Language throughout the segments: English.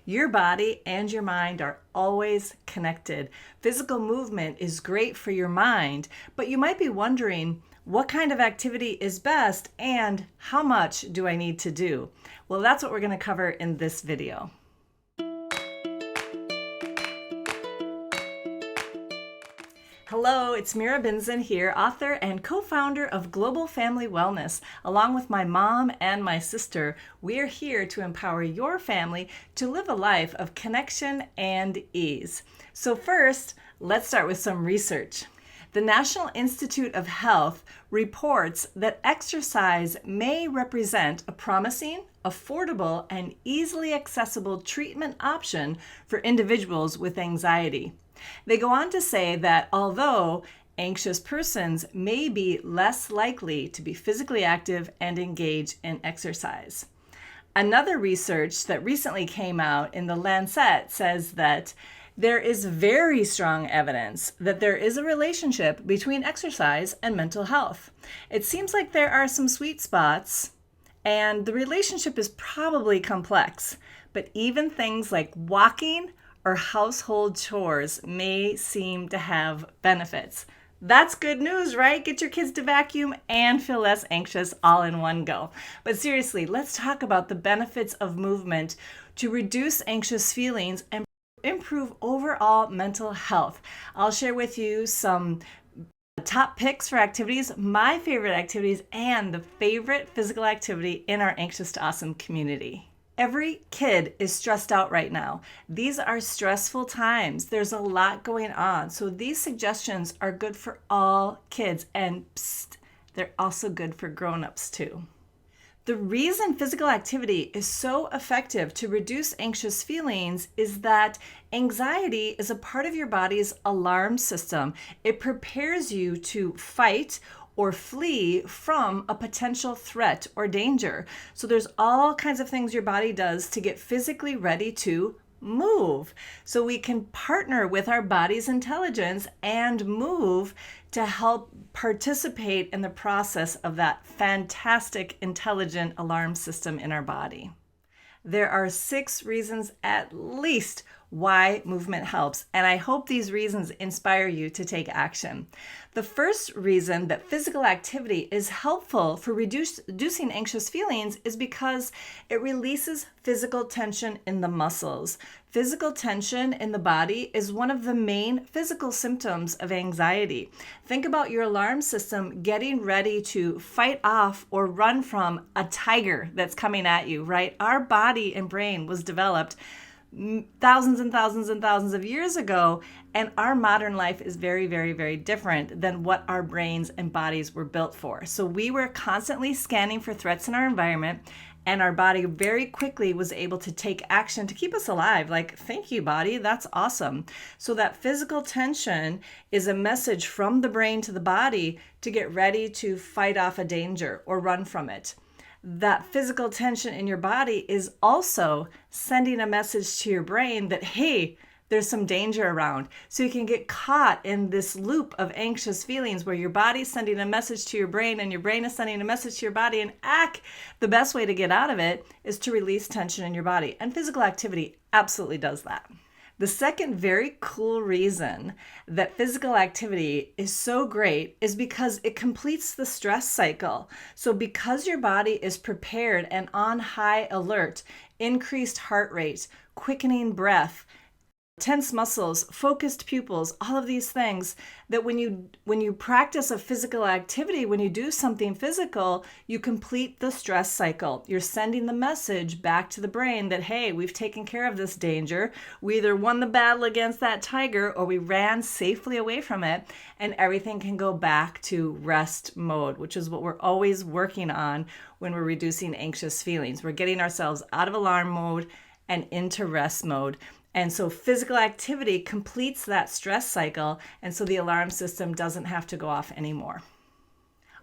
Your body and your mind are always connected. Physical movement is great for your mind, but you might be wondering, what kind of activity is best and how much do I need to do? Well, that's what we're going to cover in this video. Hello, it's Mira Binzen here, author and co-founder of Global Family Wellness. Along with my mom and my sister, we're here to empower your family to live a life of connection and ease. So first, let's start with some research. The National Institute of Health reports that exercise may represent a promising, affordable, and easily accessible treatment option for individuals with anxiety. They go on to say that although anxious persons may be less likely to be physically active and engage in exercise. Another research that recently came out in the Lancet says that there is very strong evidence that there is a relationship between exercise and mental health. It seems like there are some sweet spots, and the relationship is probably complex, but even things like walking or household chores may seem to have benefits. That's good news, right? Get your kids to vacuum and feel less anxious all in one go. But seriously, let's talk about the benefits of movement to reduce anxious feelings and improve overall mental health. I'll share with you some top picks for activities, my favorite activities, and the favorite physical activity in our Anxious to Awesome community. Every kid is stressed out right now. These are stressful times. There's a lot going on. So these suggestions are good for all kids, and they're also good for grown-ups too. The reason physical activity is so effective to reduce anxious feelings is that anxiety is a part of your body's alarm system. It prepares you to fight or flee from a potential threat or danger. So there's all kinds of things your body does to get physically ready to move. So we can partner with our body's intelligence and move to help participate in the process of that fantastic, intelligent alarm system in our body. There are 6 reasons at least why movement helps, and I hope these reasons inspire you to take action. The first reason that physical activity is helpful for reducing anxious feelings is because it releases physical tension in the muscles. Physical tension in the body is one of the main physical symptoms of anxiety. Think about your alarm system getting ready to fight off or run from a tiger that's coming at you, right? Our body and brain was developed thousands and thousands and thousands of years ago, and our modern life is very, very, very different than what our brains and bodies were built for. So we were constantly scanning for threats in our environment, and our body very quickly was able to take action to keep us alive. Like, thank you, body, that's awesome. So that physical tension is a message from the brain to the body to get ready to fight off a danger or run from it. That physical tension in your body is also sending a message to your brain that, hey, there's some danger around. So you can get caught in this loop of anxious feelings where your body's sending a message to your brain and your brain is sending a message to your body, and the best way to get out of it is to release tension in your body. And physical activity absolutely does that. The second very cool reason that physical activity is so great is because it completes the stress cycle. So because your body is prepared and on high alert, increased heart rate, quickening breath, tense muscles, focused pupils, all of these things, that when you practice a physical activity, when you do something physical, you complete the stress cycle. You're sending the message back to the brain that, hey, we've taken care of this danger. We either won the battle against that tiger or we ran safely away from it, and everything can go back to rest mode, which is what we're always working on when we're reducing anxious feelings. We're getting ourselves out of alarm mode and into rest mode. And so physical activity completes that stress cycle, and so the alarm system doesn't have to go off anymore.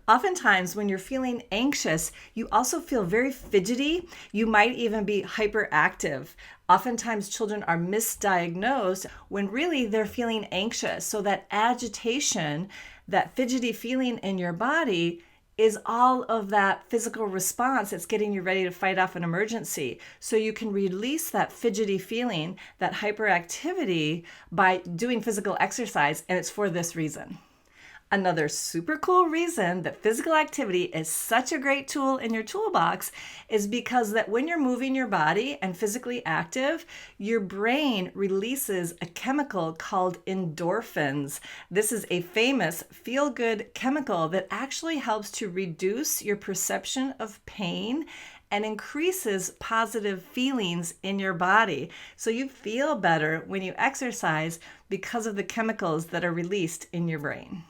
Oftentimes, when you're feeling anxious, you also feel very fidgety. You might even be hyperactive. Oftentimes, children are misdiagnosed when really they're feeling anxious. So that agitation, that fidgety feeling in your body is all of that physical response that's getting you ready to fight off an emergency. So you can release that fidgety feeling, that hyperactivity, by doing physical exercise, and it's for this reason. Another super cool reason that physical activity is such a great tool in your toolbox is because that when you're moving your body and physically active, your brain releases a chemical called endorphins. This is a famous feel-good chemical that actually helps to reduce your perception of pain and increases positive feelings in your body. So you feel better when you exercise because of the chemicals that are released in your brain.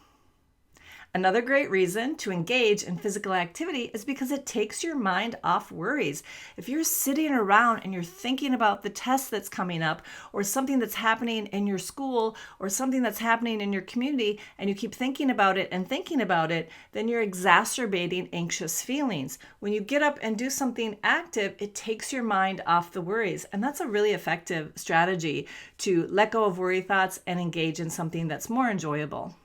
Another great reason to engage in physical activity is because it takes your mind off worries. If you're sitting around and you're thinking about the test that's coming up, or something that's happening in your school, or something that's happening in your community, and you keep thinking about it and thinking about it, then you're exacerbating anxious feelings. When you get up and do something active, it takes your mind off the worries. And that's a really effective strategy to let go of worry thoughts and engage in something that's more enjoyable.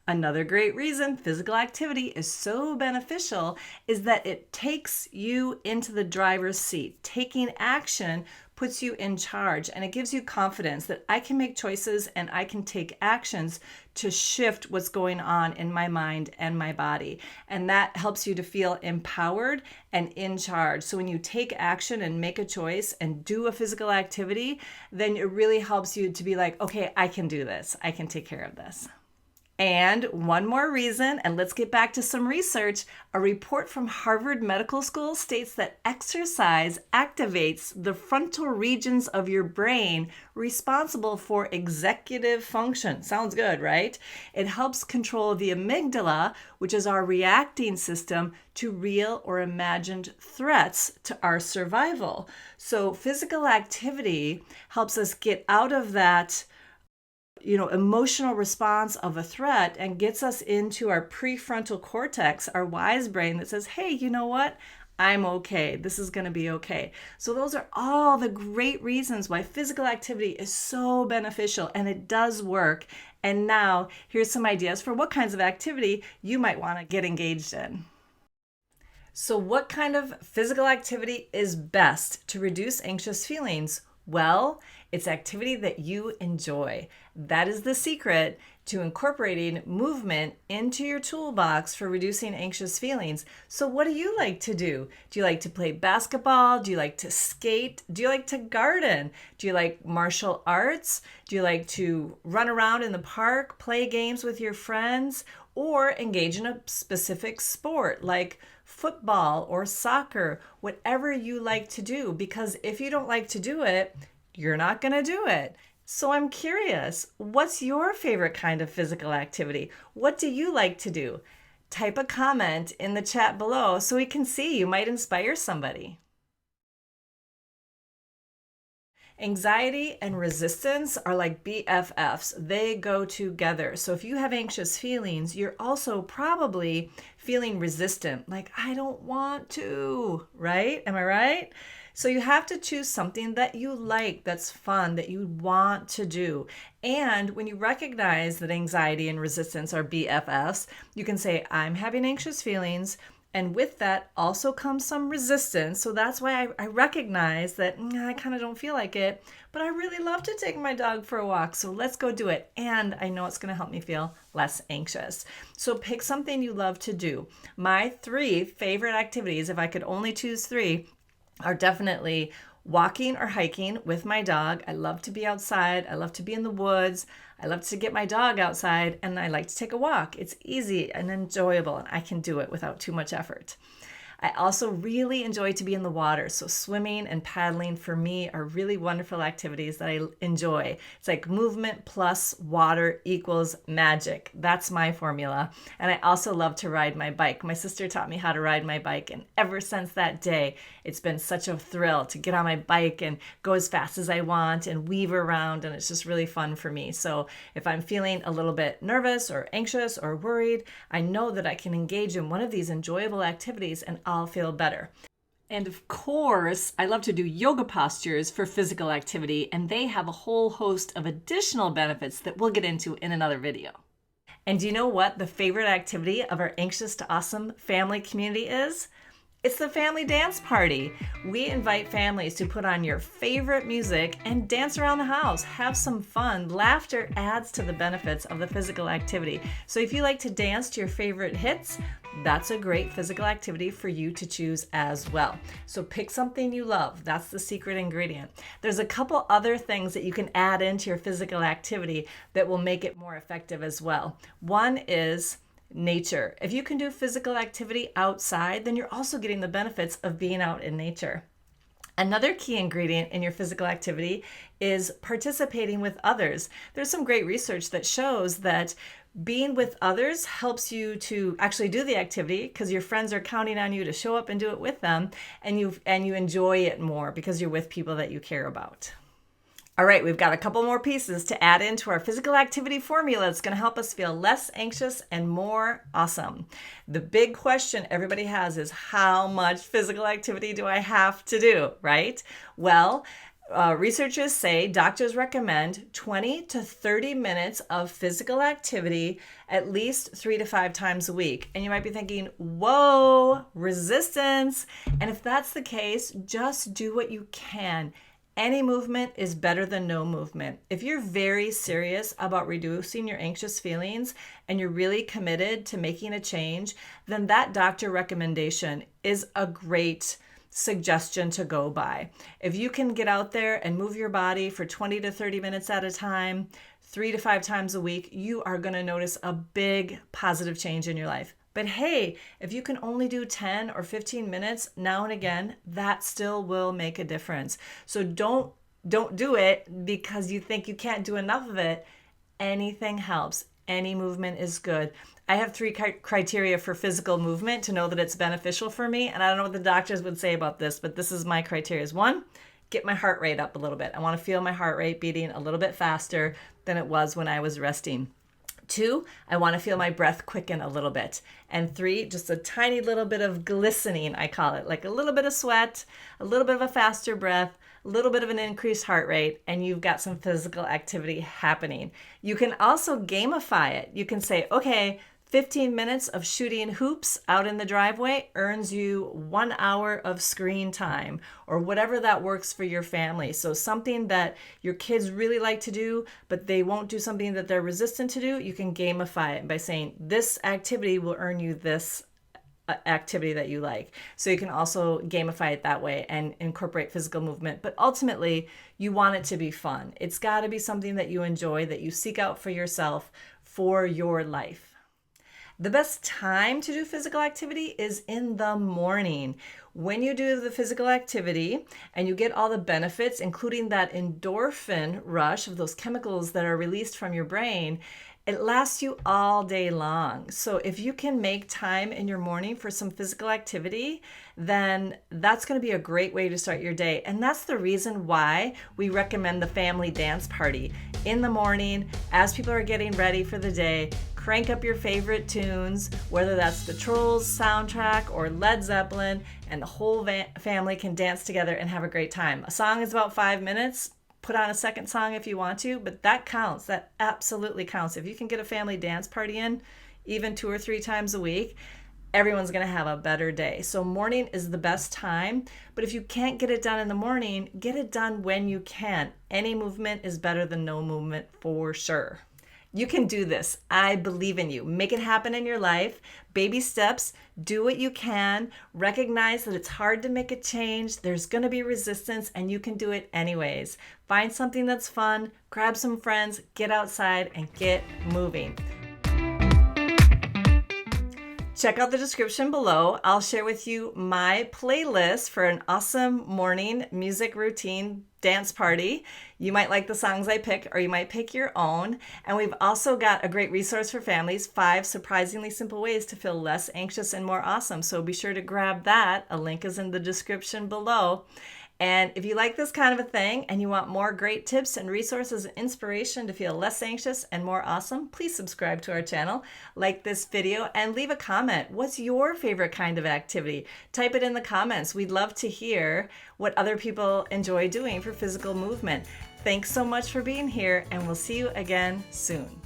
Another great reason physical activity is so beneficial is that it takes you into the driver's seat. Taking action puts you in charge, and it gives you confidence that I can make choices and I can take actions to shift what's going on in my mind and my body. And that helps you to feel empowered and in charge. So when you take action and make a choice and do a physical activity, then it really helps you to be like, okay, I can do this. I can take care of this. And one more reason, and let's get back to some research. A report from Harvard Medical School states that exercise activates the frontal regions of your brain responsible for executive function. Sounds good, right? It helps control the amygdala, which is our reacting system to real or imagined threats to our survival. So physical activity helps us get out of that emotional response of a threat and gets us into our prefrontal cortex, our wise brain that says, hey, you know what? I'm okay. This is going to be okay. So those are all the great reasons why physical activity is so beneficial, and it does work. And now here's some ideas for what kinds of activity you might want to get engaged in. So what kind of physical activity is best to reduce anxious feelings? Well, it's activity that you enjoy. That is the secret to incorporating movement into your toolbox for reducing anxious feelings. So what do you like to do? Do you like to play basketball? Do you like to skate? Do you like to garden? Do you like martial arts? Do you like to run around in the park, play games with your friends, or engage in a specific sport like football or soccer, whatever you like to do? Because if you don't like to do it, you're not going to do it. So I'm curious, what's your favorite kind of physical activity? What do you like to do? Type a comment in the chat below so we can see. You might inspire somebody. Anxiety and resistance are like BFFs. They go together. So if you have anxious feelings, you're also probably feeling resistant, like, I don't want to, right? Am I right? So you have to choose something that you like, that's fun, that you want to do. And when you recognize that anxiety and resistance are BFFs, you can say, I'm having anxious feelings. And with that also comes some resistance. So that's why I recognize that I kind of don't feel like it, but I really love to take my dog for a walk. So let's go do it. And I know it's going to help me feel less anxious. So pick something you love to do. My 3 favorite activities, if I could only choose 3, are definitely walking or hiking with my dog. I love to be outside. I love to be in the woods. I love to get my dog outside, and I like to take a walk. It's easy and enjoyable, and I can do it without too much effort. I also really enjoy to be in the water. So swimming and paddling for me are really wonderful activities that I enjoy. It's like movement plus water equals magic. That's my formula. And I also love to ride my bike. My sister taught me how to ride my bike. And ever since that day, it's been such a thrill to get on my bike and go as fast as I want and weave around. And it's just really fun for me. So if I'm feeling a little bit nervous or anxious or worried, I know that I can engage in one of these enjoyable activities and I'll feel better. And of course, I love to do yoga postures for physical activity, and they have a whole host of additional benefits that we'll get into in another video. And do you know what the favorite activity of our Anxious to Awesome family community is? It's the family dance party. We invite families to put on your favorite music and dance around the house. Have some fun. Laughter adds to the benefits of the physical activity. So if you like to dance to your favorite hits, that's a great physical activity for you to choose as well. So pick something you love. That's the secret ingredient. There's a couple other things that you can add into your physical activity that will make it more effective as well. One is nature. If you can do physical activity outside, then you're also getting the benefits of being out in nature. Another key ingredient in your physical activity is participating with others. There's some great research that shows that being with others helps you to actually do the activity because your friends are counting on you to show up and do it with them, and you enjoy it more because you're with people that you care about. All right, we've got a couple more pieces to add into our physical activity formula that's going to help us feel less anxious and more awesome. The big question everybody has is, how much physical activity do I have to do, right? Well, researchers say doctors recommend 20 to 30 minutes of physical activity at least 3 to 5 times a week. And you might be thinking, whoa, resistance. And if that's the case, just do what you can. Any movement is better than no movement. If you're very serious about reducing your anxious feelings and you're really committed to making a change, then that doctor recommendation is a great suggestion to go by. If you can get out there and move your body for 20 to 30 minutes at a time, 3 to 5 times a week, you are going to notice a big positive change in your life. But hey, if you can only do 10 or 15 minutes now and again, that still will make a difference. So don't do it because you think you can't do enough of it. Anything helps. Any movement is good. I have 3 criteria for physical movement to know that it's beneficial for me. And I don't know what the doctors would say about this, but this is my criteria. 1, get my heart rate up a little bit. I want to feel my heart rate beating a little bit faster than it was when I was resting. 2, I want to feel my breath quicken a little bit. And 3, just a tiny little bit of glistening, I call it, like a little bit of sweat, a little bit of a faster breath, a little bit of an increased heart rate, and you've got some physical activity happening. You can also gamify it. You can say, okay, 15 minutes of shooting hoops out in the driveway earns you 1 hour of screen time, or whatever that works for your family. So something that your kids really like to do, but they won't do something that they're resistant to do, you can gamify it by saying this activity will earn you this activity that you like. So you can also gamify it that way and incorporate physical movement. But ultimately, you want it to be fun. It's got to be something that you enjoy, that you seek out for yourself, for your life. The best time to do physical activity is in the morning. When you do the physical activity and you get all the benefits, including that endorphin rush of those chemicals that are released from your brain, it lasts you all day long. So if you can make time in your morning for some physical activity, then that's going to be a great way to start your day. And that's the reason why we recommend the family dance party. In the morning, as people are getting ready for the day, crank up your favorite tunes, whether that's the Trolls soundtrack or Led Zeppelin, and the whole family can dance together and have a great time. A song is about 5 minutes. Put on a second song if you want to, but that counts. That absolutely counts. If you can get a family dance party in, even 2 or 3 times a week, everyone's going to have a better day. So morning is the best time, but if you can't get it done in the morning, get it done when you can. Any movement is better than no movement for sure. You can do this. I believe in you. Make it happen in your life. Baby steps. Do what you can. Recognize that it's hard to make a change. There's going to be resistance, and you can do it anyways. Find something that's fun. Grab some friends. Get outside and get moving. Check out the description below. I'll share with you my playlist for an awesome morning music routine dance party. You might like the songs I pick, or you might pick your own. And we've also got a great resource for families, 5 surprisingly simple ways to feel less anxious and more awesome. So be sure to grab that. A link is in the description below. And if you like this kind of a thing and you want more great tips and resources and inspiration to feel less anxious and more awesome, please subscribe to our channel, like this video, and leave a comment. What's your favorite kind of activity? Type it in the comments. We'd love to hear what other people enjoy doing for physical movement. Thanks so much for being here, and we'll see you again soon.